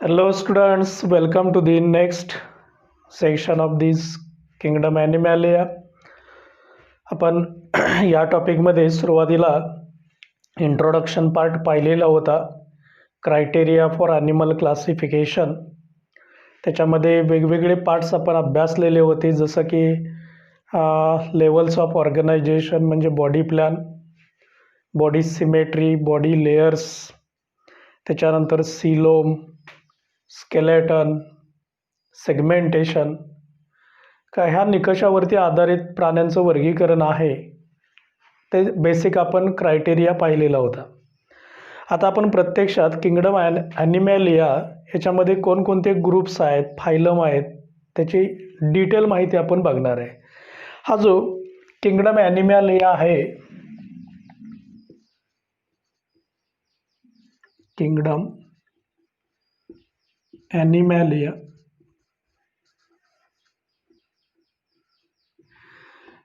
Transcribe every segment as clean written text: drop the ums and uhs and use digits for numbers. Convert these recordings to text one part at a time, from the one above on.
Hello, students. Welcome to the next section of this Kingdom Animalia. आपण या टॉपिकमध्ये सुरुवातीला introduction part पाहिलेला होता. Criteria for animal classification. त्याच्यामध्ये वेगवेगळे पार्ट्स आपण अभ्यासलेले होते, जसं की लेवल्स ऑफ ऑर्गनायझेशन म्हणजे body plan, body symmetry, body layers, त्याच्यानंतर सिलोम, स्केलेटन, सेगमेंटेशन. का ह्या निकषावरती आधारित प्राण्यांचं वर्गीकरण आहे ते बेसिक आपण क्रायटेरिया पाहिलेला होता. आता आपण प्रत्यक्षात किंगडम ॲनिमॅलिया ह्याच्यामध्ये कोणकोणते ग्रुप्स आहेत, फायलम आहेत, त्याची डिटेल माहिती आपण बघणार आहे. हा जो किंगडम ॲनिमॅलिया आहे, किंगडम ॲनिमॅलिया,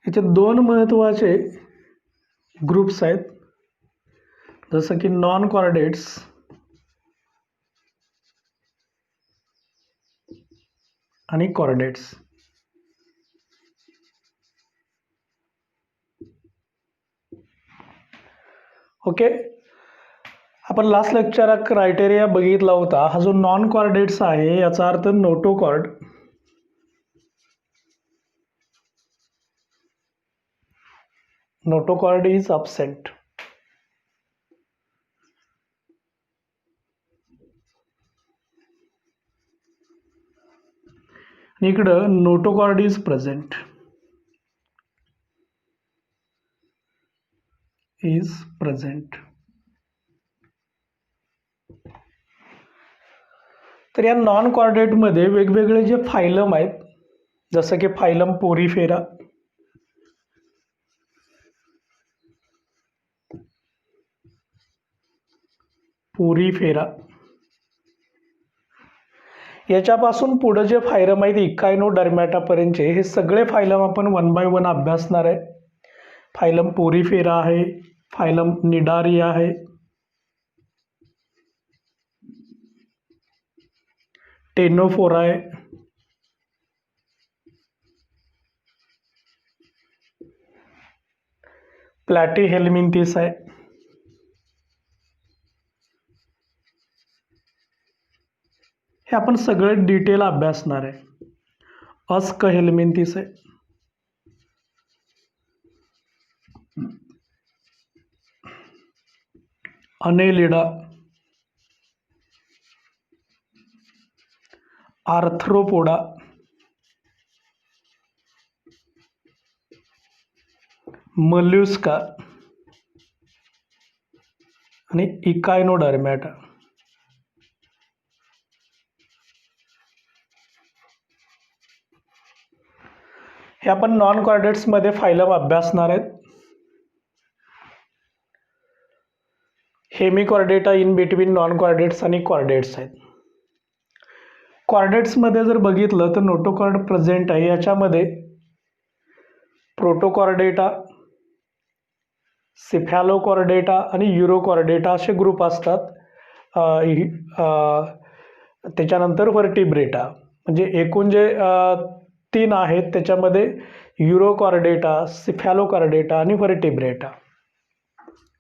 याचे दोन महत्त्वाचे ग्रुप्स आहेत, जसं की नॉन कॉर्डेट्स आणि कॉर्डेट्स. ओके, आपण लास्ट लेक्चरात क्रायटेरिया बघितला होता. हा जो नॉन कॉर्डेट्स आहे याचा अर्थ नोटोकॉर्ड, नोटोकॉर्ड इज अब्सेंट. इकडं notochord is present, is present. तर या नॉन कॉर्डेटमध्ये वेगवेगळे जे फायलम आहेत, जसं की फायलम पोरीफेरा, पोरीफेरा, याच्यापासून पुढे जे फायलम आहेत इकायनोडर्मॅटापर्यंतचे, हे सगळे फायलम आपण वन बाय वन अभ्यासणार आहे. फायलम पोरीफेरा आहे, फायलम निडारी आहे, टेनोफोरा आहे, प्लॅटीहेल्मिंथिस आहे, हे आपण सगळे डिटेल अभ्यासणार आहे. अस्कहेल्मिंथिस आहे, अनेलिडा, आर्थ्रोपोडा, मल्युस्का आणि इकायनोडर्मॅटा. हे आपण नॉन कॉर्डेट्समध्ये फायलम अभ्यासणार आहेत. Hemichordata in between non chordates आणि कॉर्डेट्स आहेत. कॉर्डेट्समध्ये जर बघितलं तर नोटोकॉर्ड प्रेझेंट आहे. याच्यामध्ये प्रोटोकॉर्डेटा, सिफॅलोकॉर्डेटा आणि युरोकॉर्डेटा असे ग्रुप असतात. त्याच्यानंतर व्हर्टिब्रेटा, म्हणजे एकूण जे 3 आहेत त्याच्यामध्ये युरोकॉर्डेटा, सिफॅलोकॉर्डेटा आणि व्हर्टिब्रेटा.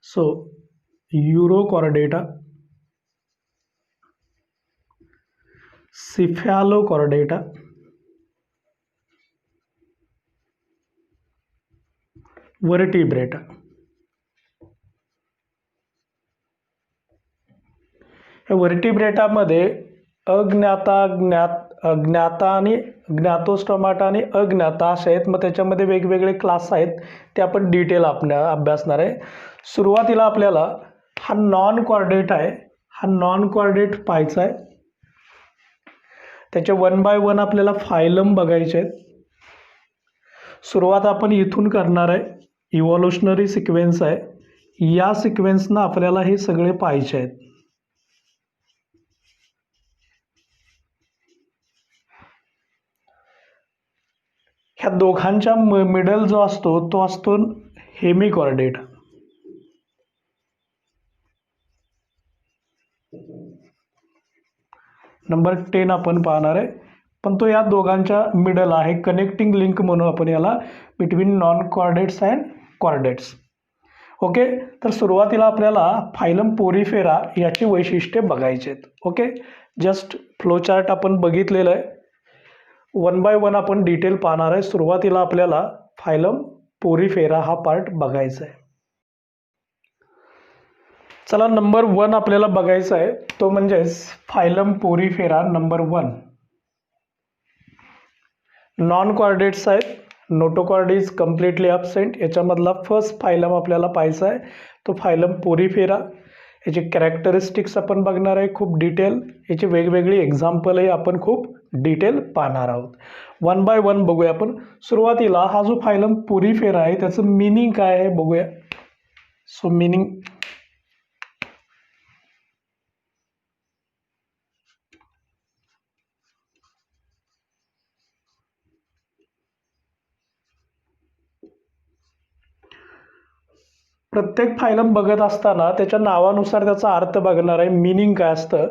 सो युरोकॉर्डेटा, सिफॅलोकॉर्डेटा, व्हर्टिब्रेटा. या व्हर्टिब्रेटामध्ये अज्ञाता, ज्ञाता आणि ज्ञातोस्टोमाटा आणि अज्ञाता असे आहेत. मग त्याच्यामध्ये वेगवेगळे क्लास आहेत, ते आपण डिटेल अभ्यासणार आहे. सुरुवातीला आपल्याला हा नॉन कॉर्डेट आहे, हा नॉन कॉर्डेट पाहायचा आहे. त्याचे वन बाय वन आपल्याला फायलम बघायचे आहेत. सुरुवात आपण इथून करणार आहे. इव्हॉल्युशनरी सिक्वेन्स आहे, या सिक्वेन्सनं आपल्याला हे सगळे पाहायचे आहेत. ह्या दोघांच्या मिडल जो असतो तो असतो हेमिकॉर्डेट. नंबर 10 आपण पाहणार आहे, पण तो या दोघांच्या मिडल आहे, कनेक्टिंग लिंक म्हणून आपण याला, between non chordates and chordates. Okay, तर सुरुवातीला आपल्याला फायलम पोरीफेरा याची वैशिष्ट्ये बघायची आहेत. ओके, जस्ट फ्लोचार्ट आपण बघितलेलं आहे, वन बाय वन आपण डिटेल पाहणार आहे. सुरुवातीला आपल्याला फायलम पोरीफेरा हा पार्ट बघायचा आहे. चला, नंबर 1 आपल्याला बघायचा आहे, तो म्हणजेच phylum Porifera number 1. Non chordates आहेत, नोटोकॉर्ड इज कम्प्लिटली ॲबसेंट. याच्यामधला फर्स्ट फायलम आपल्याला पाहायचा आहे, तो फायलम पोरीफेरा. याची कॅरेक्टरिस्टिक्स आपण बघणार आहे खूप डिटेल, याची वेगवेगळी एक्झाम्पलही आपण खूप डिटेल पाहणार आहोत. वन बाय वन बघूया आपण. सुरुवातीला हा जो फायलम पोरीफेरा आहे त्याचं मिनिंग काय आहे बघूया. सो मिनिंग, प्रत्येक फायलम बघत असताना त्याच्या नावानुसार त्याचा अर्थ बघणार आहे, मिनिंग काय असतं.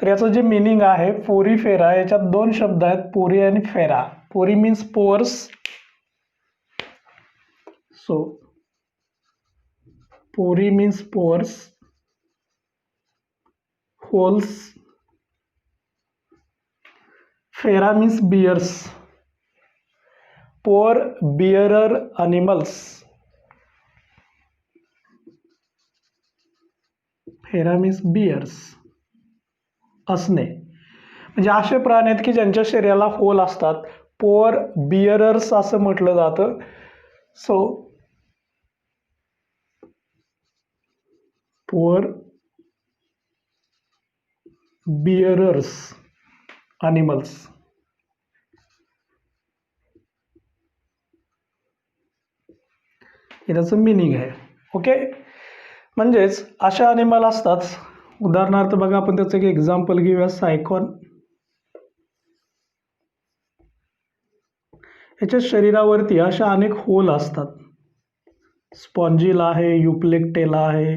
तर याचं जे मिनिंग आहे पोरीफेरा, याच्यात दोन शब्द आहेत, पोरी आणि फेरा. पोरी मीन्स पोअर्स, सो पोरी मीन्स पोअर्स, होल्स. फेरा means bears, pore bearer animals. फेरा मीन्स बियर्स, असणे. म्हणजे असे प्राणी आहेत की ज्यांच्या शरीराला होल असतात, पोअर बियरर्स असं म्हटलं जातं. So pore bearers animals. हे त्याचं मिनिंग आहे. ओके, म्हणजेच अशा अनिमल असतात, उदाहरणार्थ बघा आपण त्याचं एक एक्झाम्पल घेऊया, सायकॉन. याच्या शरीरावरती अशा अनेक होल असतात. स्पॉन्जिला आहे, युप्लेक्टेला आहे,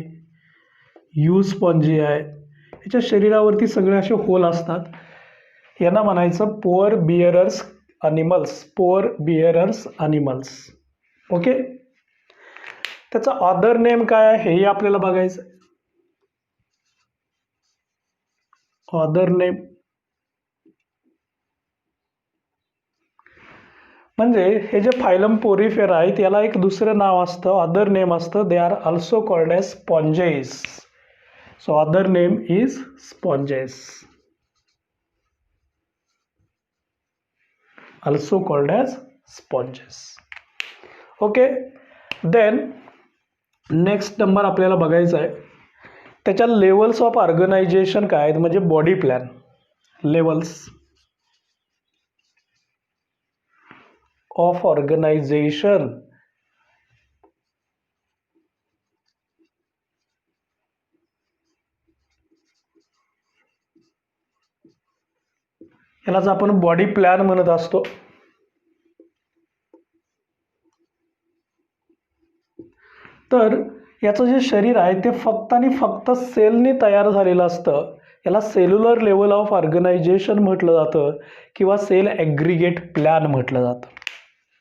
यू स्पॉन्जी आहे. याच्या शरीरावरती सगळे असे होल असतात. यांना म्हणायचं pore bearers animals, pore bearers animals. Okay, त्याचा अदर नेम काय आहे हेही आपल्याला बघायचं. अदर नेम म्हणजे हे जे फायलम पोरीफेरा आहेत याला एक दुसरं नाव असतं, अदर नेम असतं. They are also called as sponges. So other name is sponges, also called as sponges. Okay, then next number आपल्याला बघायचा आहे, त्याच्या लेवल्स ऑफ ऑर्गनायझेशन काय आहेत, म्हणजे body plan. Levels of organisation. यालाच आपण बॉडी प्लॅन म्हणत असतो. तर याचं जे शरीर आहे ते फक्त आणि फक्त सेलनी तयार झालेलं असतं. याला सेल्युलर लेवल ऑफ ऑर्गनायझेशन म्हटलं जातं किंवा सेल ॲग्रिगेट प्लॅन म्हटलं जातं.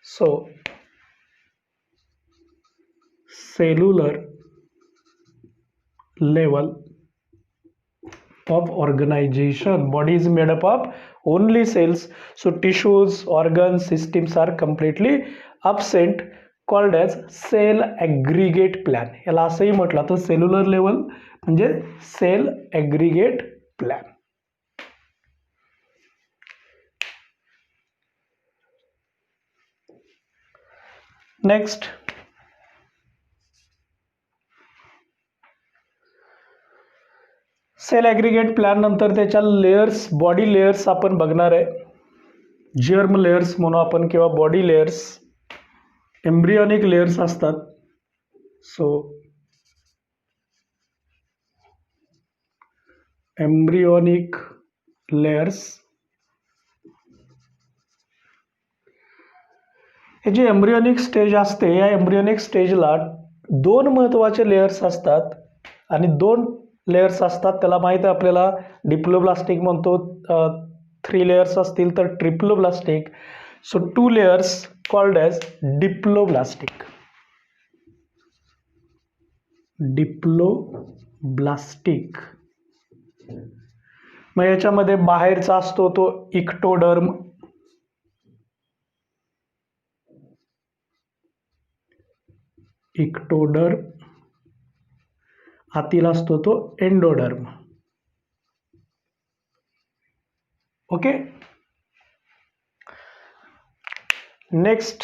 So cellular level of organization. Body is made up of only cells, so tissues, organs, systems are completely absent, called as cell aggregate plan. याला असंही म्हटलं तर cellular level म्हणजे cell aggregate plan. Next, cell aggregate plan नंतर त्याच्या layers, body layers आपण बघणार आहे. जर्म लेयर्स म्हणू आपण किंवा बॉडी लेयर्स. एम्ब्रियॉनिक लेयर्स असतात. So embryonic layers. हे जी एम्ब्रियॉनिक स्टेज असते, या एम्ब्रियॉनिक स्टेजला दोन महत्त्वाचे लेयर्स असतात आणि दोन लेयर्स असतात, त्याला माहीत आहे आपल्याला डिप्लोब्लास्टिक म्हणतो. 3 लेयर्स असतील तर triploblastic. So 2 layers called as diploblastic. Diploblastic. मग याच्यामध्ये बाहेरचा असतो तो इक्टोडर्म, इक्टोडर्म, आतील असतो तो एंडोडर्म. ओके. नेक्स्ट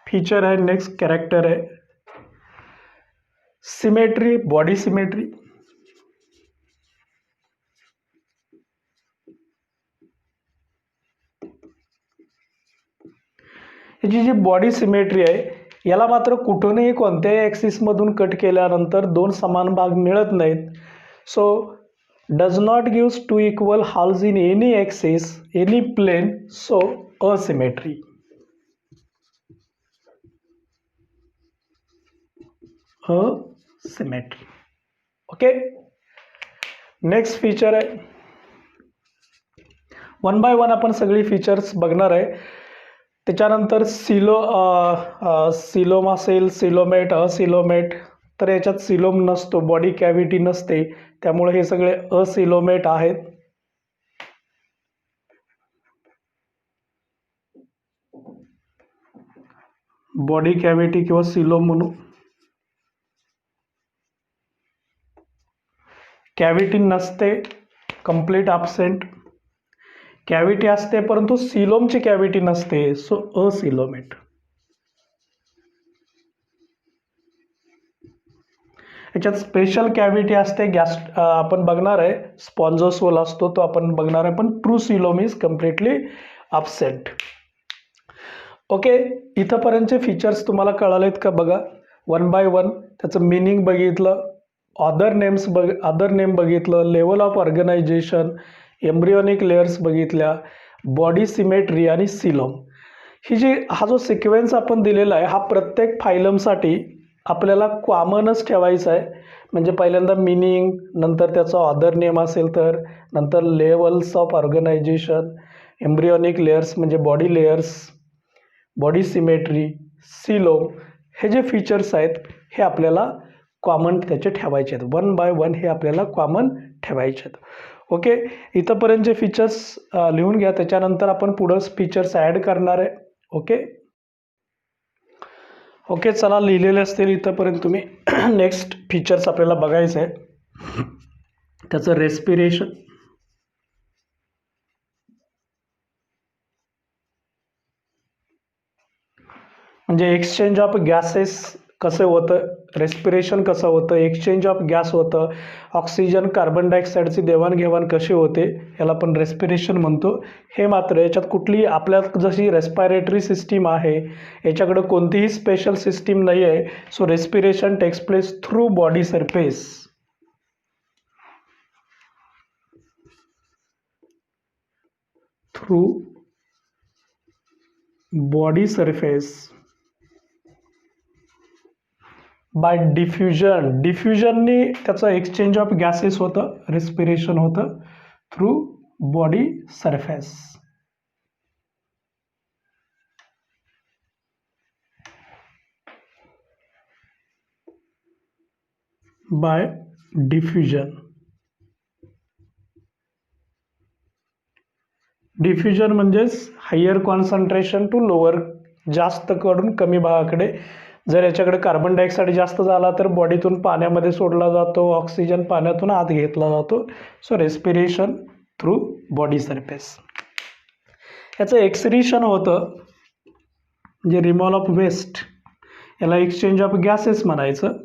फीचर आहे, नेक्स्ट कॅरेक्टर आहे सिमेट्री, बॉडी सिमेट्री. याची जी बॉडी सिमेट्री आहे याला मात्र कुठूनही कोणत्याही ॲक्सिसमधून कट केल्यानंतर 2 समान भाग मिळत नाहीत. So does not gives 2 equal halves in any axis, any plane. So asymmetry. Asymmetry. Okay. Next feature आहे, 1 बाय 1 आपण सगळी फीचर्स बघणार आहे. त्याच्यानंतर सिलोम असेल, सिलोमेट, असिलोमेट. तर याच्यात सिलोम नसतो, बॉडी कॅव्हिटी नसते, त्यामुळे हे सगळे असिलोमेट आहेत. बॉडी कॅव्हिटी किंवा सिलोम म्हणू. कॅव्हिटी नसते, कंप्लीट ॲब्सेंट. कॅव्हिटी असते परंतु सिलोमची कॅव्हिटी नसते, सो असिलोमेट. याच्यात स्पेशल कॅव्हिटी असते, आपण बघणार आहे. स्पॉन्जोसोल असतो तो आपण बघणार आहे, पण true coelom is completely absent. Okay. इथंपर्यंतचे फीचर्स तुम्हाला कळालेत का बघा. 1 बाय 1 त्याचं मिनिंग बघितलं, अदर नेम बघितलं, level of organisation, embryonic layers बघितल्या, बॉडी सिमेट्री आणि सिलोम. हा जो सिक्वेन्स आपण दिलेला आहे हा प्रत्येक फायलमसाठी आपल्याला कॉमनच ठेवायचा आहे. म्हणजे पहिल्यांदा मिनिंग, नंतर त्याचा अदर नेम असेल तर, नंतर levels of organisation, embryonic layers म्हणजे body layers, body symmetry, coelom. हे जे फीचर्स आहेत हे आपल्याला कॉमन त्याचे ठेवायचे आहेत. 1 बाय 1 हे आपल्याला कॉमन ठेवायचे आहेत. ओके. इथंपर्यंतचे फीचर्स लिहून घ्या, त्याच्यानंतर आपण पुढं फीचर्स ॲड करणार आहे. ओके. ओके, चला लिहिलेले असतील इथंपर्यंत तुम्ही. नेक्स्ट फीचर्स आपल्याला बघायचं आहे, त्याचं रेस्पिरेशन. म्हणजे एक्सचेंज ऑफ गॅसेस कसं होतं, रेस्पिरेशन कसं होतं, एक्सचेंज ऑफ गॅस होतं, ऑक्सिजन कार्बन डायऑक्साईडची देवाणघेवाण कशी होते, याला आपण रेस्पिरेशन म्हणतो. हे मात्र याच्यात कुठली आपल्यात जशी रेस्पिरेटरी सिस्टीम आहे याच्याकडे कोणतीही स्पेशल सिस्टीम नाही आहे. So respiration takes place through body surface. Through body surface by diffusion. डिफ्युजननी त्याचं एक्सचेंज ऑफ गॅसेस होतं, रेस्पिरेशन होतं through body surface. By diffusion. Diffusion म्हणजेच हायर कॉन्सन्ट्रेशन टू लोअर, जास्त कडून कमी भागाकडे. जर याच्याकडे कार्बन डायऑक्साईड जास्त झाला तर बॉडीतून पाण्यामध्ये सोडला जातो, ऑक्सिजन पाण्यातून आत घेतला जातो. So respiration through body surface. याचं एक्सक्रीशन होतं, म्हणजे रिमूव्हल ऑफ वेस्ट, याला एक्सचेंज ऑफ गॅसेस म्हणायचं.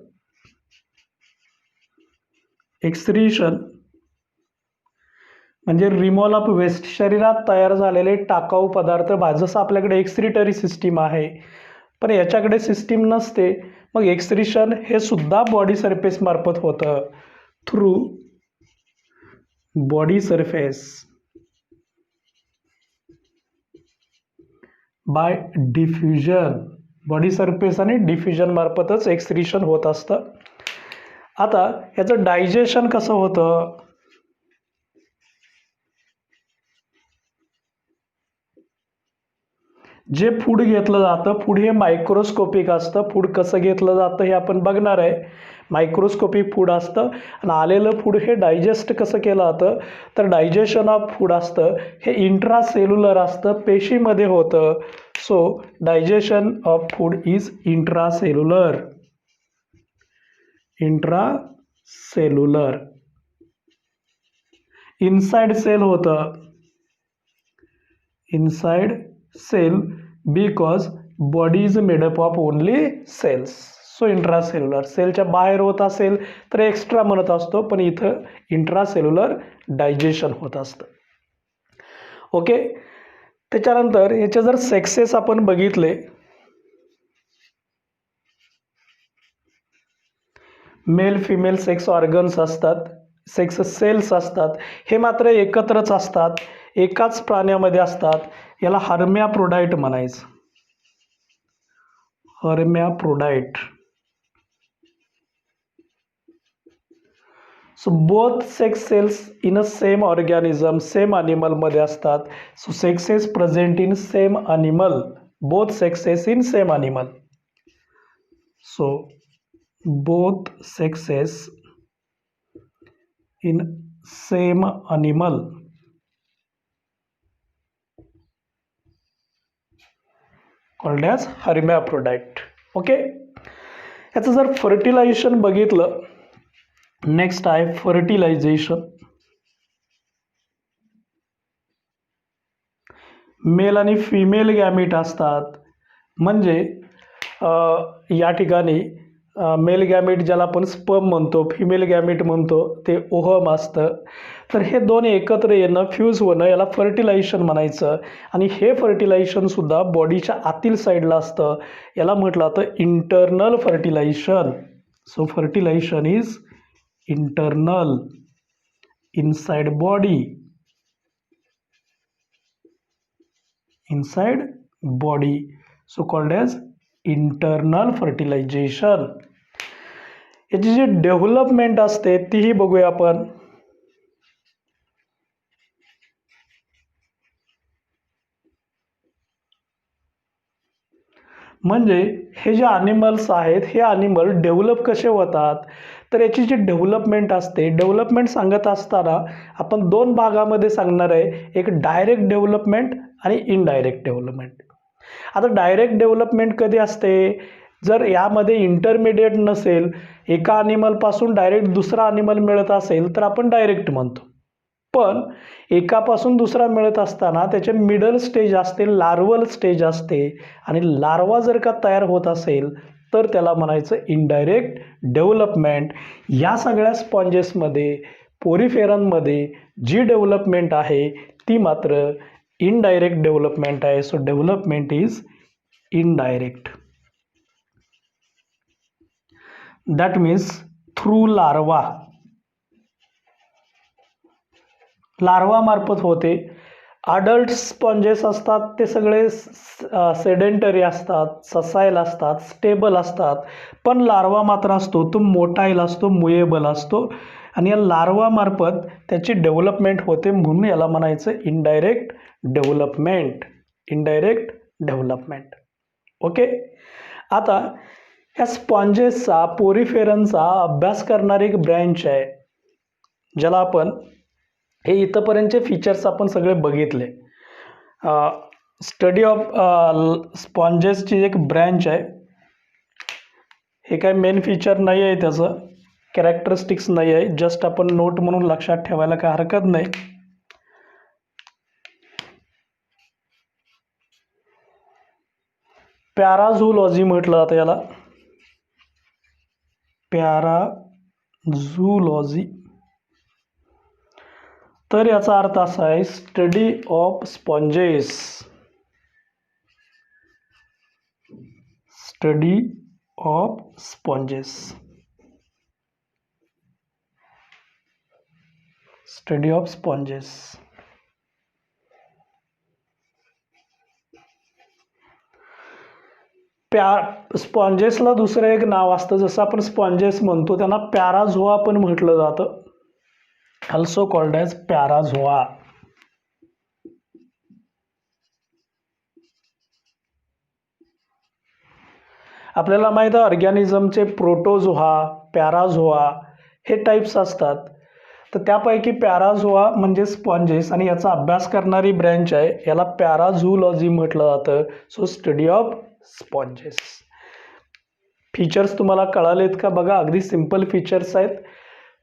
एक्सक्रीशन म्हणजे रिमूव्हल ऑफ वेस्ट, शरीरात तयार झालेले टाकाऊ पदार्थ. जसं आपल्याकडे एक्सक्रिटरी सिस्टीम आहे पण याच्याकडे सिस्टीम नसते, मग एक्सक्रीशन हे सुद्धा बॉडी सरफेस मार्फत होतं, through body surface by diffusion. Body surface आणि डिफ्युजन मार्फतच एक्सक्रीशन होत असतं. आता याचं डायजेशन कसं होतं? जे फूड घेतलं जातं, फूड हे मायक्रोस्कोपिक असतं. फूड कसं घेतलं जातं हे आपण बघणार आहे. मायक्रोस्कोपिक फूड असतं आणि आलेलं फूड हे डायजेस्ट कसं केलं जातं, तर डायजेशन ऑफ फूड असतं हे इंट्रासेल्युलर असतं, पेशीमध्ये होतं. So digestion of food is intracellular. Intracellular. Inside cell होतं, inside cell because body is made up of only cells. So intracellular. सेलच्या बाहेर होत असेल तर एक्स्ट्रा म्हणत असतो, पण इथं इंट्रासेल्युलर डायजेशन होत असतं. ओके. त्याच्यानंतर याचे जर सेक्सेस आपण बघितले, मेल फिमेल सेक्स ऑर्गन्स असतात, सेक्स सेल्स असतात, हे मात्र एकत्रच असतात, एकाच प्राण्यामध्ये असतात. याला हर्मॅफ्रोडाइट म्हणायचं. Hermaphrodite. So both sex cells in a same organism, same ॲनिमलमध्ये असतात. So sexes present in same animal, both sexes in same animal. So both sexes in same animal called as hermaphrodite. Okay. याचं जर fertilisation बघितलं, next आहे fertilisation. Male आणि female gamete असतात, म्हणजे या ठिकाणी मेल गॅमीट ज्याला आपण स्पर्म म्हणतो, फिमेल गॅमीट म्हणतो ते ओहम असतं. तर हे दोन एकत्र येणं, फ्यूज होणं, याला फर्टिलायझेशन म्हणायचं. आणि हे फर्टिलायझेशनसुद्धा बॉडीच्या आतील साईडला असतं, याला म्हटलं जातं internal fertilisation. So fertilisation is internal, inside body, inside body. So called as internal fertilisation. याची जी डेव्हलपमेंट असते तीही बघूया आपण. म्हणजे हे जे ॲनिमल्स आहेत, हे ॲनिमल डेव्हलप कसे होतात, तर याची जी डेव्हलपमेंट असते, डेव्हलपमेंट सांगत असताना आपण दोन भागामध्ये सांगणार आहे, एक डायरेक्ट डेव्हलपमेंट आणि इनडायरेक्ट डेव्हलपमेंट. आता डायरेक्ट डेव्हलपमेंट कधी असते, जर यामध्ये इंटरमिडिएट नसेल, एका ॲनिमलपासून डायरेक्ट दुसरा ॲनिमल मिळत असेल तर आपण डायरेक्ट म्हणतो. पण एकापासून दुसरा मिळत असताना त्याचे मिडल स्टेज असते, लार्वल स्टेज असते, आणि लार्वा जर का तयार होत असेल तर त्याला म्हणायचं इनडायरेक्ट डेव्हलपमेंट. या सगळ्या स्पॉन्जेसमध्ये, पोरिफेरनमध्ये जी डेव्हलपमेंट आहे ती मात्र इनडायरेक्ट डेव्हलपमेंट आहे. So development is indirect. That means through larva, larva मार्फत होते. अडल्ट स्पॉन्जेस असतात ते सगळे सेडेंटरी असतात, ससाईल असतात, स्टेबल असतात. पण लार्वा मात्र असतो तो मोटाईल असतो, मुएबल असतो, आणि या लार्वा मार्फत त्याची डेव्हलपमेंट होते, म्हणून याला म्हणायचं indirect development. Indirect development. Okay. आता ह्या स्पॉन्जेसचा, पोरिफेरनचा अभ्यास करणारी एक ब्रँच आहे, ज्याला आपण, हे इथंपर्यंतचे फीचर्स आपण सगळे बघितले. स्टडी ऑफ स्पॉन्जेसची एक ब्रँच आहे. हे काय मेन फीचर नाही आहे, त्याचं कॅरेक्टरिस्टिक्स नाही आहे, जस्ट आपण नोट म्हणून लक्षात ठेवायला काय हरकत नाही. पॅराझूलॉजी म्हटलं जातं याला, पॅराझूलॉजी. तर याचा अर्थ असा आहे study of sponges, study of sponges, study of sponges. स्पॉन्जेसला दुसरं एक नाव असतं, जसं आपण स्पॉन्जेस म्हणतो त्यांना पॅराझोआ पण म्हटलं जातं, ऑल्सो कॉल्ड ॲज पॅराझोआ. आपल्याला माहिती आहे ऑर्गॅनिझमचे प्रोटोझोआ, पॅराझोआ हे टाईप्स असतात. तर त्यापैकी पॅराझोआ म्हणजे स्पॉन्जेस आणि याचा अभ्यास करणारी ब्रँच आहे, याला पॅराझूलॉजी म्हटलं जातं. So study of sponges. Features तुम्हाला कळालेत का? बघा अगदी सिंपल फीचर्स आहेत.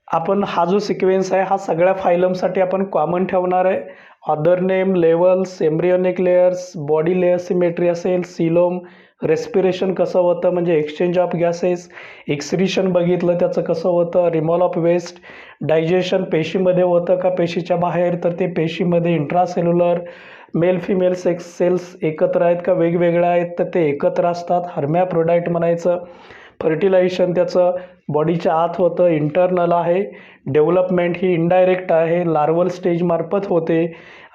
आपण हा जो सिक्वेन्स आहे हा सगळ्या फायलमसाठी आपण कॉमन ठेवणार आहे. Other name, levels, embryonic layers, body layer symmetry असेल, सिलोम, रेस्पिरेशन कसं होतं म्हणजे एक्सचेंज ऑफ गॅसेस, एक्सक्रीशन बघितलं त्याचं कसं होतं, रिमूव्हल ऑफ वेस्ट, डायजेशन पेशीमध्ये होतं का पेशीच्या बाहेर, तर ते पेशीमध्ये intracellular, male female sex cells एकत्र आहेत का वेगवेगळ्या आहेत, तर ते एकत्र असतात, हर्मॅफ्रोडाईट म्हणायचं. फर्टिलायझेशन त्याचं बॉडीच्या आत होतं, इंटरनल आहे. डेव्हलपमेंट ही इनडायरेक्ट आहे, लार्वल स्टेजमार्फत होते.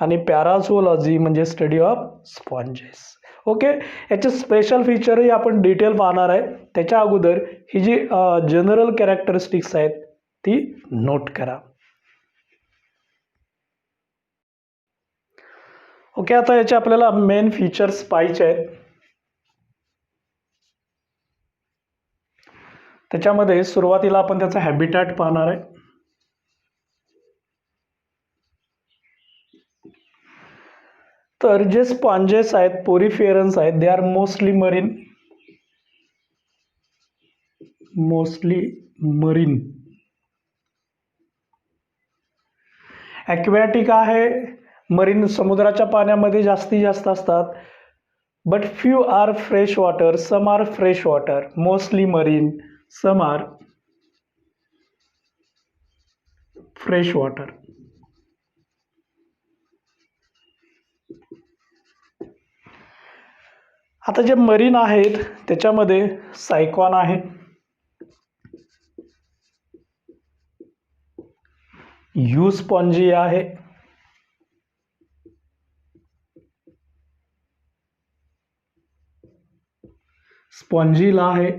आणि पॅराझोलॉजी म्हणजे स्टडी ऑफ स्पॉन्जेस. ओके, याचे स्पेशल फीचरही आपण डिटेल पाहणार आहे. त्याच्या अगोदर ही जी जनरल कॅरेक्टरिस्टिक्स आहेत ती नोट करा. ओके, आता याचे आपल्याला मेन फीचर्स पाहायचे आहेत. त्याच्यामध्ये सुरुवातीला आपण त्याचा हॅबिटॅट पाहणार आहे. तर जे स्पॉन्जेस आहेत, पोरिफेरन्स आहेत, they are mostly marine. Aquatic आहे, मरीन समुद्राच्या पाण्यामध्ये जास्तीत जास्त असतात. But few are fresh water, some are fresh water, mostly marine, some are fresh water. आता जे मरीन आहेत त्याच्यामध्ये सायकॉन आहे, युस्पॉन्जी आहे, स्पॉन्जिला आहे,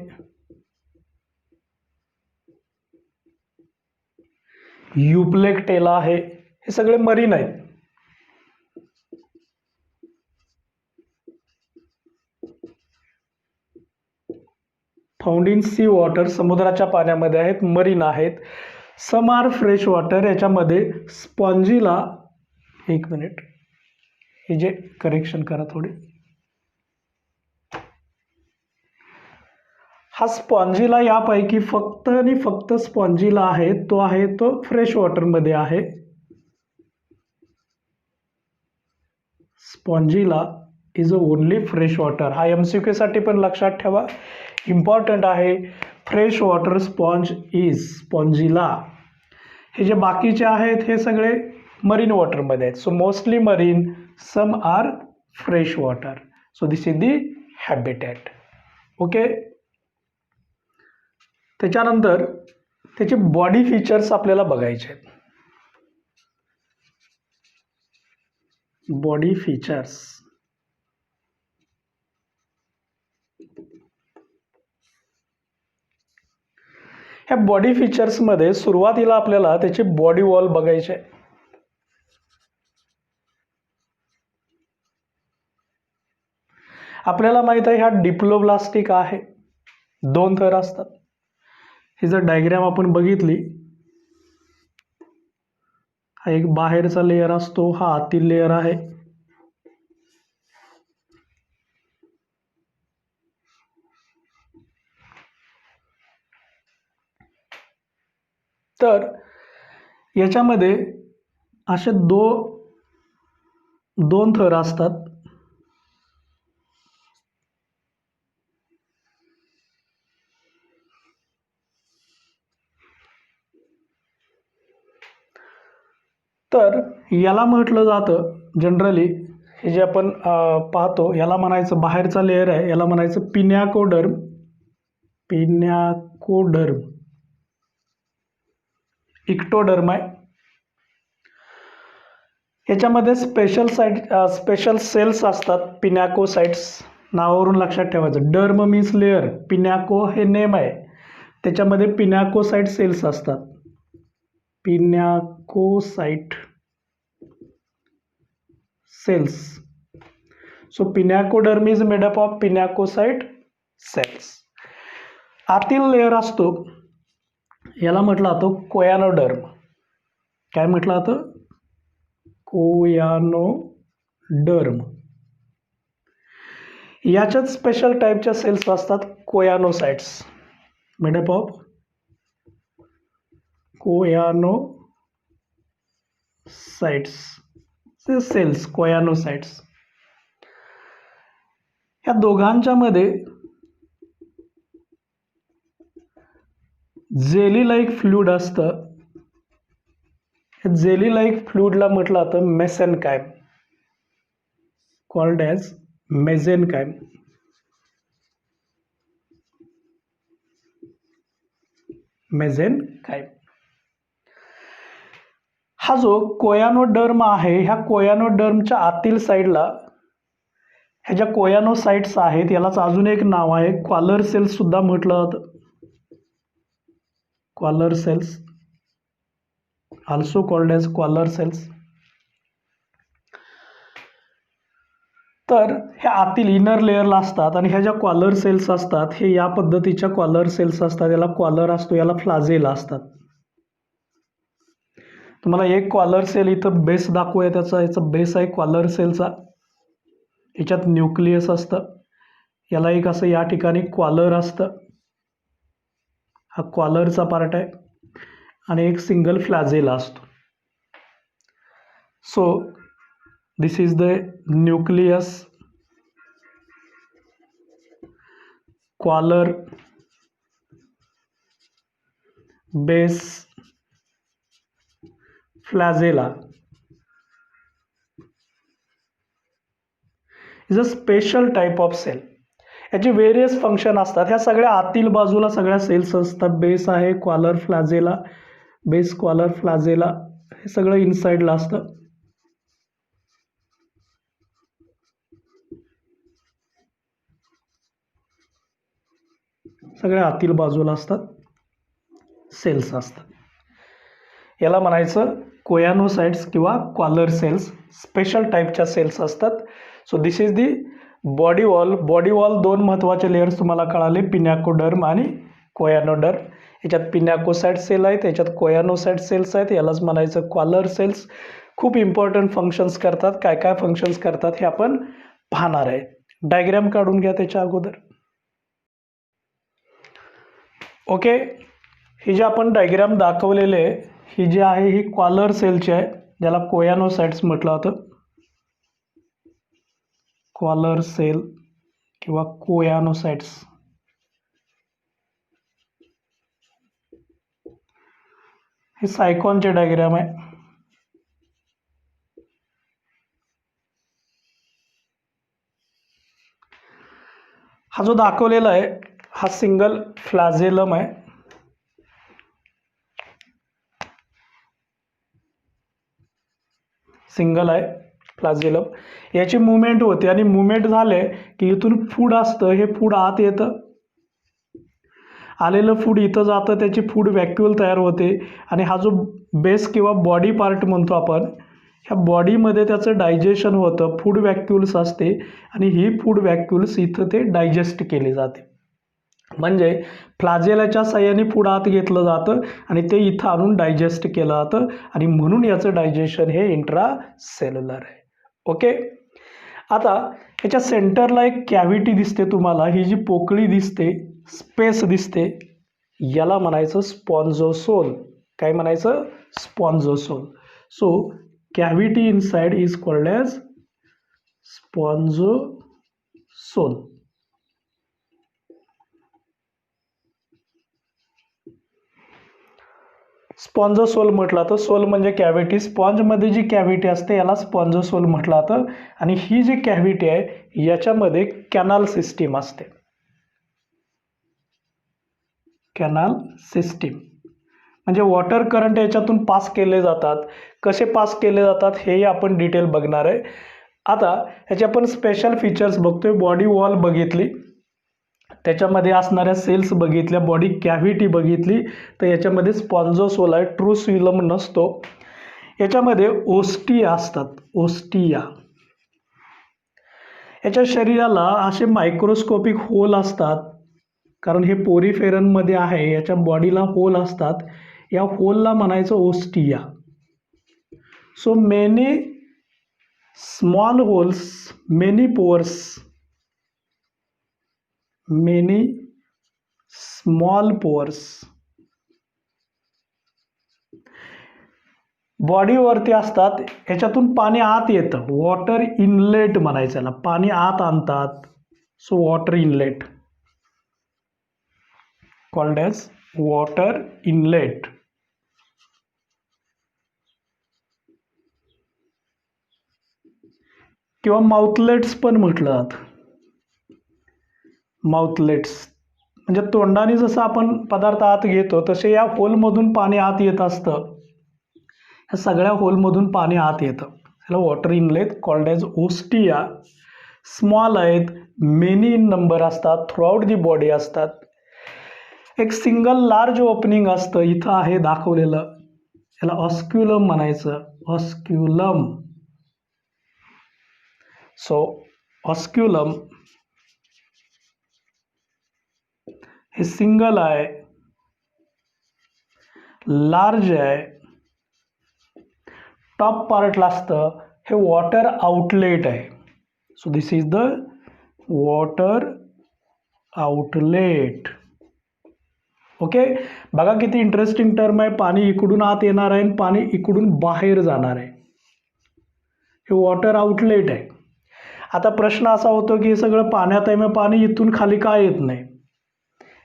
युप्लेक्टेला आहे. हे सगळे मरीन आहेत. फाउंड इन सी वॉटर, समुद्राच्या पाण्यामध्ये आहेत, मरीन आहेत. सम आर फ्रेश वॉटर, याच्यामध्ये स्पॉन्जिला, एक मिनिट हे जे करेक्शन करा थोडी, हा स्पॉन्जिला यापैकी फक्त आणि फक्त स्पॉन्जिला आहे तो फ्रेश वॉटरमध्ये आहे. Spongilla is a only fresh water. हा MCQ साठी पण लक्षात ठेवा, इम्पॉर्टंट आहे. Fresh water sponge is Spongilla. हे जे बाकीचे आहेत हे सगळे मरीन वॉटरमध्ये आहेत. So mostly marine, some are fresh water. So this is the habitat. Okay, त्याच्यानंतर त्याचे बॉडी फीचर्स आपल्याला बघायचे आहेत. बॉडी फीचर्स, ह्या बॉडी फीचर्समध्ये सुरुवातीला आपल्याला त्याची बॉडी वॉल बघायचे. आपल्याला माहित आहे ह्या डिप्लोब्लास्टिक आहे, 2 थर असतात. ही जर डायग्राम आपण बघितली, हा एक बाहेरचा लेयर असतो, हा आतील लेयर आहे. तर याच्यामध्ये असे दोन थर असतात. तर याला म्हटलं जातं जनरली, हे जे आपण पाहतो याला म्हणायचं बाहेरचा लेयर आहे, याला म्हणायचं पिनॅकोडर्म. इक्टोडर्म आहे. याच्यामध्ये स्पेशल सेल्स असतात, पिनॅकोसाइट्स नावावरून लक्षात ठेवायचं. डर्म मीन्स लेअर, पिनॅको हे नेम आहे, त्याच्यामध्ये पिनॅकोसाइट सेल्स असतात. Pinacocyte cells. So pinacoderm is made up of pinacocyte cells. आतील लेअर असतो याला म्हटलं जातं कोयानोडर्म. काय म्हटलं जातं? कोयानोडर्म. याच्यात स्पेशल टाईपच्या सेल्स असतात कोयानोसाइट्स, मेड अप ऑफ कोयानोसाइट्स सेल्स, कोयानोसाइट्स. या दोघांच्या मध्ये जेली लाईक फ्लुइड असतं. जेली लाईक फ्लुइडला म्हटलं जातं mesenchyme, called as mesenchyme. Mesenchyme. हा जो कोयानोडर्म आहे, ह्या कोयानोडर्मच्या आतील साईडला ह्या ज्या कोयानोसाइट्स आहेत यालाच अजून एक नाव आहे क्वालर सेल्स सुद्धा म्हटलं जातं. Collar cells, also called as collar cells. तर ह्या आतील इनर लेअरला असतात आणि ह्या ज्या क्वालर सेल्स असतात हे या पद्धतीच्या क्वालर सेल्स असतात. याला क्वालर असतो, याला फ्लाजेला असतात. तुम्हाला एक क्वालर सेल इथं बेस दाखवूया त्याचा. याचा बेस आहे क्वालर सेलचा, याच्यात न्यूक्लियस असतं, याला एक असं या ठिकाणी क्वालर असतं, हा क्वालरचा पार्ट आहे, आणि एक सिंगल फ्लॅजेला असतो. So this is the nucleus, collar, base, flagella. Is a special type of cell. याचे वेरियस फंक्शन असतात. ह्या सगळ्या आतील बाजूला सगळ्या सेल्स असतात. बेस आहे, क्वालर, फ्लॅजेला, बेस, क्वालर, फ्लॅजेला, हे सगळं इनसाइडला असतं. सगळ्या आतील बाजूला असतात, सेल्स असतात. याला म्हणायचं कोयानोसाइट्स किंवा क्वालर सेल्स. स्पेशल टाईपच्या सेल्स असतात. So this is the body wall. Body wall दोन महत्त्वाचे लेयर्स तुम्हाला कळाले, पिनॅकोडर्म आणि कोयानोडर्म. याच्यात पिनॅकोसाइट सेल आहेत, याच्यात कोयानोसाइट सेल्स आहेत. यालाच म्हणायचं क्वालर सेल्स. खूप इम्पॉर्टंट फंक्शन्स करतात. काय काय फंक्शन्स करतात हे आपण पाहणार आहे. डायग्राम काढून घ्या त्याच्या अगोदर. ओके, ही जी आपण डायग्राम दाखवलेले ही जी आहे ही क्वालर सेलची आहे, ज्याला कोयानोसाइट्स म्हटलं जातं. क्वालर सेल किंवा कोयानोसाइट्स. हे सायकॉनचे डायग्राम आहे. हा जो दाखवलेला आहे हा सिंगल फ्लॅजेलम आहे. सिंगल आहे फ्लॅजेलम. याची मुवमेंट होते आणि मुवमेंट झाले की इथून फूड असतं, हे फूड आत येतं, आलेलं फूड इथं जातं, त्याची फूड वॅक्यूल तयार होते आणि हा जो बेस किंवा बॉडी पार्ट म्हणतो आपण, ह्या बॉडीमध्ये त्याचं डायजेशन होतं. फूड वॅक्यूल्स असते आणि ही फूड वॅक्यूल्स इथं ते डायजेस्ट केले जाते. म्हणजे फ्लॅजेलाच्या साह्याने फूड आत घेतलं जातं आणि ते इथं आणून डायजेस्ट केलं जातं आणि म्हणून याचं डायजेशन हे इंट्रा सेल्युलर आहे. ओके, आता याच्या सेंटरला एक कॅव्हिटी दिसते तुम्हाला, ही जी पोकळी दिसते, स्पेस दिसते, याला म्हणायचं स्पॉन्जोसोल. काय म्हणायचं? Spongocoel. So cavity inside is called as spongocoel. Spongocoel म्हटलं तर सोल म्हणजे कॅव्हिटी, स्पॉन्जमध्ये जी कॅव्हिटी असते याला स्पॉन्जोसोल म्हटलं जातं. आणि ही जी कॅव्हिटी आहे याच्यामध्ये कॅनाल सिस्टीम असते. कॅनाल सिस्टीम म्हणजे वॉटर करंट याच्यातून पास केले जातात. कसे पास केले जातात हेही आपण डिटेल बघणार आहे. आता ह्याचे आपण स्पेशल फीचर्स बघतोय. बॉडी वॉल बघितली, त्याच्यामध्ये असणाऱ्या सेल्स बघितल्या, बॉडी कॅव्हिटी बघितली. तर याच्यामध्ये स्पॉन्जोसोल आहे, ट्रू स्विलम नसतो. याच्यामध्ये ओस्टिया असतात, ओस्टिया. याच्या शरीराला असे मायक्रोस्कोपिक होल असतात, कारण हे पोरीफेरनमध्ये आहे. याच्या बॉडीला होल असतात, या होलला म्हणायचं ostia. So many small holes, many pores, many small pores. बॉडीवरती असतात, ह्याच्यातून पाणी आत येतं, वॉटर इनलेट म्हणायचं याला, पाणी आत आणतात. So water inlet, called as water inlet. किंवा माउथलेट्स पण म्हटलं जातं. माउथलेट्स म्हणजे तोंडाने जसं आपण पदार्थ आत घेतो तसे या होलमधून पाणी आत येत असतं. ह्या सगळ्या होलमधून पाणी आत येतं, ह्याला water inlet, called as ostia. Small आहेत, मेनी इन नंबर असतात, थ्रूआउट दी बॉडी असतात. एक सिंगल लार्ज ओपनिंग असतं, इथं आहे दाखवलेलं, याला ऑस्क्युलम म्हणायचं, ऑस्क्युलम. सो ऑस्क्युलम हे सिंगल आहे, लार्ज आहे. टॉप पार्टला असतं, हे वॉटर आउटलेट आहे. So this is the water outlet. Okay, बघा किती इंटरेस्टिंग टर्म आहे. पाणी इकडून आत येणार आहे आणि पाणी इकडून बाहेर जाणार आहे, हे वॉटर आउटलेट आहे. आता प्रश्न असा होतो की हे सगळं पाण्यात आहे, मग पाणी इथून खाली का येत नाही?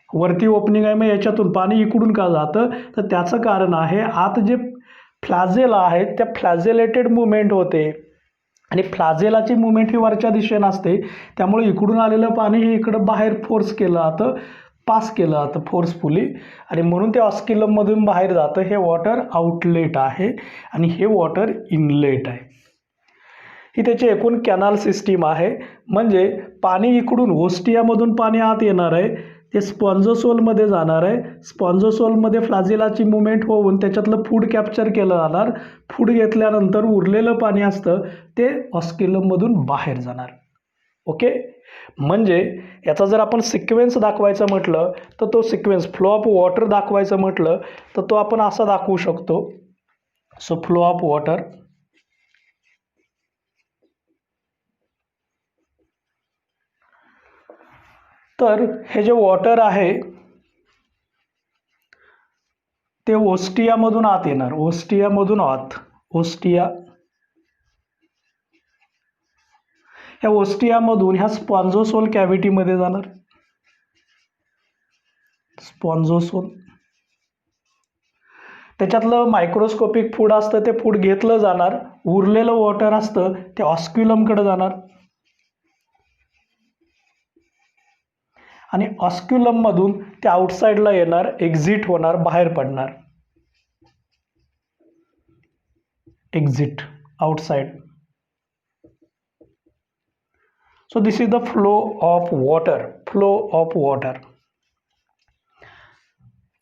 वरती ओपनिंग आहे, मग याच्यातून पाणी इकडून का जातं? तर त्याचं कारण आहे, आत जे फ्लॅजेला आहेत त्या फ्लॅजेलेटेड मुवमेंट होते, आणि फ्लॅजेलाची मुवमेंट ही वरच्या दिशेने असते. त्यामुळे इकडून आलेलं पाणी हे इकडं बाहेर फोर्स केलं जातं, पास केलं जातं फोर्सफुली, आणि म्हणून ते ऑस्क्युलममधून बाहेर जातं. हे वॉटर आउटलेट आहे आणि हे वॉटर इनलेट आहे. ही त्याची एकूण कॅनाल सिस्टीम आहे. म्हणजे पाणी इकडून ओस्टियामधून पाणी आत येणार आहे, ते स्पॉन्जोसोलमध्ये जाणार आहे. स्पॉन्जोसोलमध्ये फ्लॅजेलाची मुवमेंट होऊन त्याच्यातलं फूड कॅप्चर केलं जाणार. फूड घेतल्यानंतर उरलेलं पाणी असतं ते ऑस्क्युलममधून बाहेर जाणार. ओके, म्हणजे याचा जर आपण सिक्वेन्स दाखवायचं म्हटलं तर तो सिक्वेन्स, फ्लो ऑफ वॉटर दाखवायचं म्हटलं तर तो आपण असा दाखवू शकतो. सो फ्लो ऑफ वॉटर, तर हे जे वॉटर आहे ते ओस्टियामधून आत येणार, ओस्टियामधून आत, ओस्टिया. ह्या ओस्टियामधून ह्या स्पॉन्जोसोल कॅव्हिटीमध्ये जाणार, स्पॉन्जोसोल. त्याच्यातलं मायक्रोस्कोपिक फूड असतं ते फूड घेतलं जाणार, उरलेलं वॉटर असतं ते ऑस्क्युलमकडे जाणार, आणि ऑस्क्युलममधून ते आउटसाईडला येणार, एक्झिट होणार, बाहेर पडणार, exit, outside. So this is the flow of water, flow of water.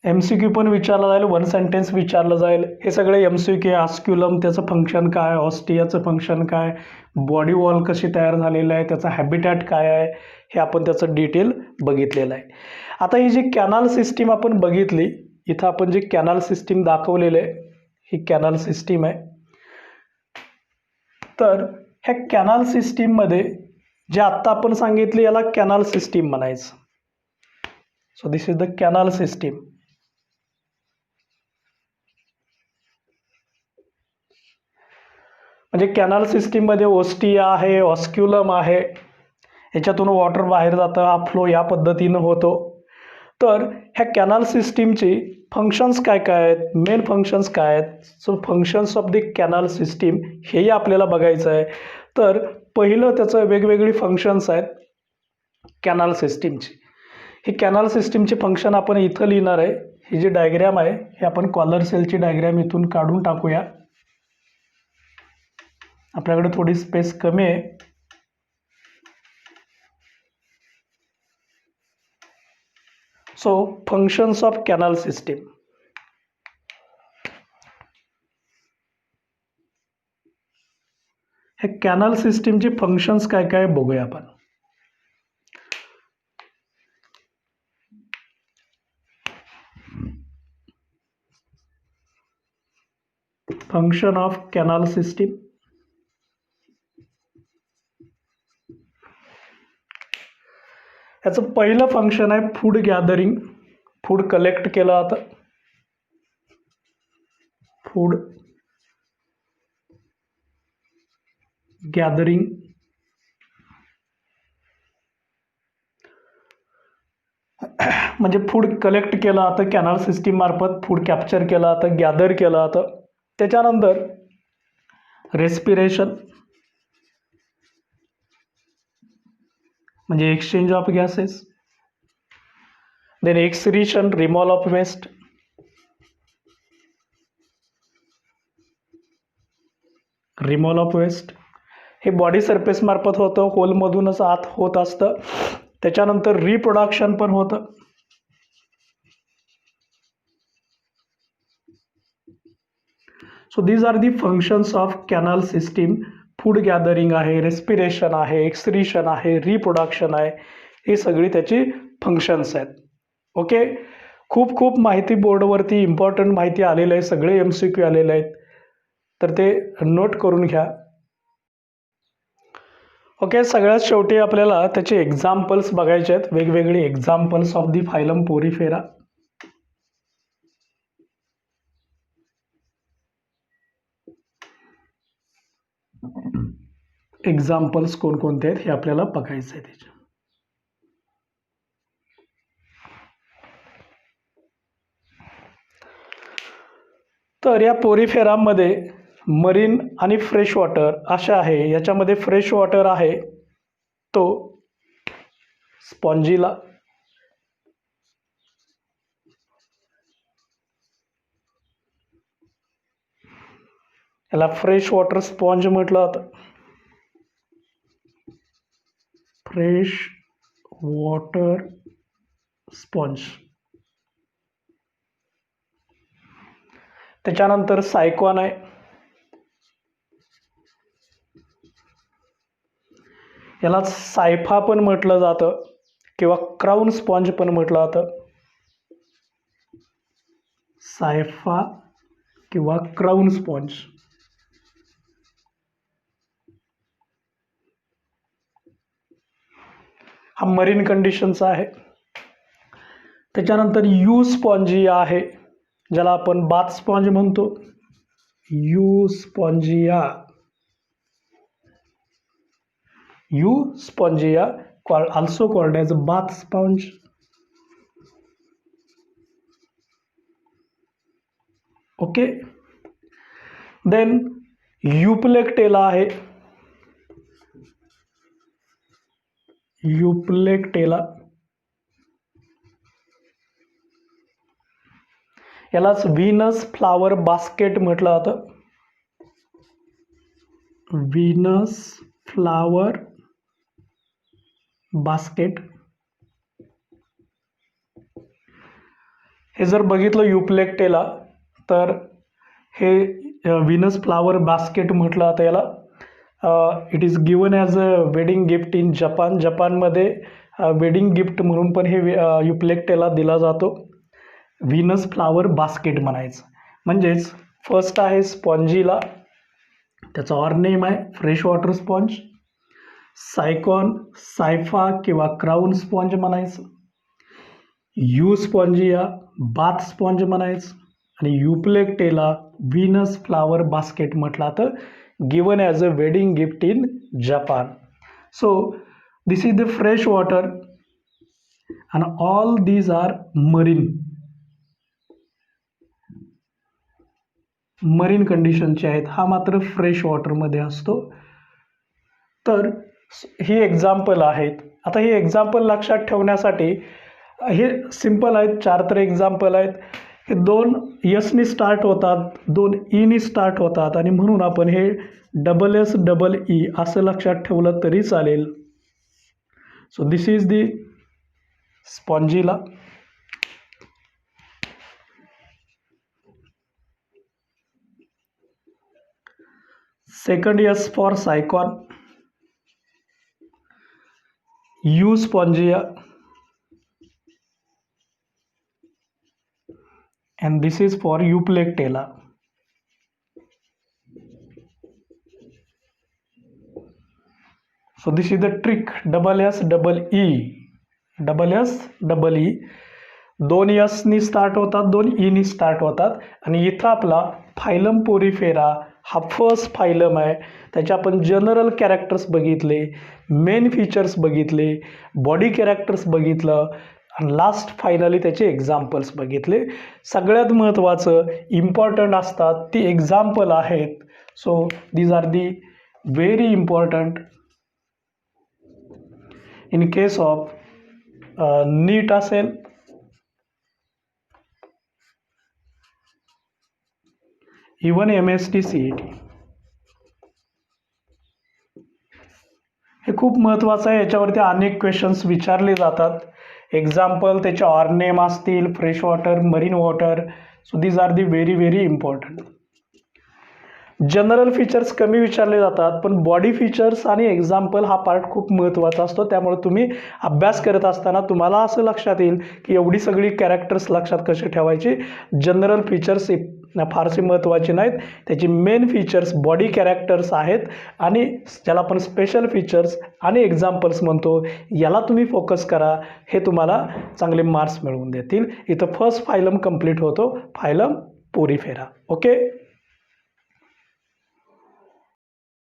MCQ पण विचारलं जाईल, वन सेंटेन्स विचारलं जाईल. हे सगळे MCQ. ऑस्क्युलम त्याचं फंक्शन काय, ऑस्टियाचं फंक्शन काय, बॉडी वॉल कशी तयार झालेलं आहे, त्याचा हॅबिटॅट काय आहे, हे आपण त्याचं डिटेल बघितलेलं आहे. आता ही जी कॅनाल सिस्टीम आपण बघितली, इथं आपण जी कॅनाल सिस्टीम दाखवलेलं आहे ही कॅनाल सिस्टीम आहे. तर ह्या कॅनाल सिस्टीममध्ये जे आत्ता आपण सांगितले याला कॅनाल सिस्टीम म्हणायचं. So this is the canal system. म्हणजे कॅनाल सिस्टीममध्ये ओस्टिया आहे, ऑस्क्युलम आहे, याच्यातून वॉटर बाहेर जातं, हा फ्लो या पद्धतीनं होतो. तर ह्या कॅनाल सिस्टीमची फंक्शन्स काय काय आहेत, मेन फंक्शन्स काय आहेत. So functions of the canal system हेही आपल्याला बघायचं आहे. तर पहिलं त्याचं वेगवेगळी फंक्शन्स आहेत कॅनाल सिस्टीमची. ही कॅनाल सिस्टीमची फंक्शन आपण इथं लिहिणार आहे. ही जी डायग्रॅम आहे हे आपण कॉलर सेलची डायग्रॅम इथून काढून टाकूया. आपल्याकडे थोडी स्पेस कमी आहे. So functions of canal system. हे कॅनल सिस्टीमचे फंक्शन्स काय काय बघूया आपण. Function of canal system. याचं पहिलं फंक्शन आहे फूड गॅदरिंग. फूड कलेक्ट केलं जातं. Food gathering. म्हणजे फूड कलेक्ट केलं जातं कॅनल सिस्टीम मार्फत. फूड कॅप्चर केलं जातं, गॅदर केलं जातं. त्याच्यानंतर रेस्पिरेशन म्हणजे exchange of gases. Then excretion, removal of waste. Removal of waste हे बॉडी सरफेस मार्फत होतं, होलमधूनच आत होत असतं. त्याच्यानंतर रिप्रोडक्शन पण होतं. So these are the functions of canal system. Food gathering आहे, रेस्पिरेशन आहे, एक्सक्रीशन आहे, रिप्रोडक्शन आहे. हे सगळी त्याची फंक्शन्स आहेत. ओके. खूप खूप माहिती बोर्डवरती इम्पॉर्टंट माहिती आलेलं आहे. सगळे MCQ आलेले आहेत, तर ते नोट करून घ्या. ओके. सगळ्यात शेवटी आपल्याला त्याचे एक्झाम्पल्स बघायचे आहेत. वेगवेगळे examples of the phylum Porifera. Examples कोणकोणते आहेत हे आपल्याला बघायचं आहे त्याचे. तर या पोरीफेरामध्ये मरीन आणि फ्रेश वॉटर अशा आहे. याच्यामध्ये फ्रेश वॉटर आहे तो स्पॉन्जिला. याला फ्रेश वॉटर स्पॉन्ज म्हटलं जातं. Fresh water sponge. त्याच्यानंतर सायकॉन आहे. याला सायफा पण म्हटलं जातं किंवा क्राऊन स्पॉन्ज पण म्हटलं जातं. सायफा किंवा क्राऊन स्पॉन्ज. हा मरीन कंडिशनचा आहे. त्याच्यानंतर यू स्पॉन्जिया आहे, ज्याला आपण बाथ स्पॉन्ज म्हणतो. Euspongia. Euspongia also called as bath sponge. Okay. Then Euplectella आहे. युप्लेक्टेला. यालाच व्हीनस फ्लावर बास्केट म्हटलं जातं. Venus flower basket. हे जर बघितलं युप्लेक्टेला तर हे व्हीनस फ्लावर बास्केट म्हटलं जातं याला. It is given as a wedding gift in Japan. जपानमध्ये वेडिंग गिफ्ट म्हणून पण हे युप्लेक्टेला दिला जातो. व्हीनस फ्लावर बास्केट म्हणायचं. म्हणजेच फर्स्ट आहे स्पॉन्जिला, त्याचा ऑर्नेम आहे फ्रेश वॉटर स्पॉन्ज. सायकॉन, सायफा किंवा क्राऊन स्पॉन्ज म्हणायचं. यू स्पॉन्जिया बाथ स्पॉन्ज म्हणायचं. आणि युप्लेक्टेला व्हीनस फ्लावर बास्केट म्हटलं तर given as a wedding gift in Japan. So this is the fresh water and all these are marine कंडिशनचे आहेत. हा मात्र फ्रेश वॉटरमध्ये असतो. तर ही एक्झाम्पल आहेत. आता ही एक्झाम्पल लक्षात ठेवण्यासाठी हे सिंपल आहेत. 4 तर एक्झाम्पल आहेत. हे दोन यसनी स्टार्ट होतात, दोन ईनी स्टार्ट होतात आणि म्हणून आपण हे SS असं लक्षात ठेवलं तरी चालेल. So this is the Spongilla. Second S for Sycon, Euspongia, and this is for Euplectella. So this is the trick, SS. दोन यसनी स्टार्ट होतात, दोन ईनी स्टार्ट होतात आणि इथं आपला फायलम पोरीफेरा हा फर्स्ट फायलम आहे. त्याचे आपण जनरल कॅरेक्टर्स बघितले, मेन फीचर्स बघितले, बॉडी कॅरेक्टर्स बघितलं आणि लास्ट फायनली त्याचे एक्झाम्पल्स बघितले. सगळ्यात महत्त्वाचं इम्पॉर्टंट असतात ती एक्झाम्पल आहेत. So these are the very important in case of NEET असेल, इवन MST CET. हे खूप महत्त्वाचं आहे. याच्यावरती अनेक क्वेश्चन्स विचारले जातात. एक्झाम्पल त्याचे ऑर्नेम असतील, fresh water, marine water. So these are the very very important. General features कमी विचारले जातात, पण बॉडी फीचर्स आणि एक्झाम्पल हा पार्ट खूप महत्त्वाचा असतो. त्यामुळे तुम्ही अभ्यास करत असताना तुम्हाला असं लक्षात येईल की एवढी सगळी कॅरेक्टर्स लक्षात कसे ठेवायची. जनरल फीचर्स फारसे महत्त्वाचे नाहीत, त्याची मेन फीचर्स बॉडी कॅरेक्टर्स आहेत आणि ज्याला आपण स्पेशल फीचर्स आणि एक्झाम्पल्स म्हणतो याला तुम्ही फोकस करा. हे तुम्हाला चांगले मार्क्स मिळवून देतील. इथं फर्स्ट फायलम कंप्लीट होतो, फायलम पोरीफेरा. ओके.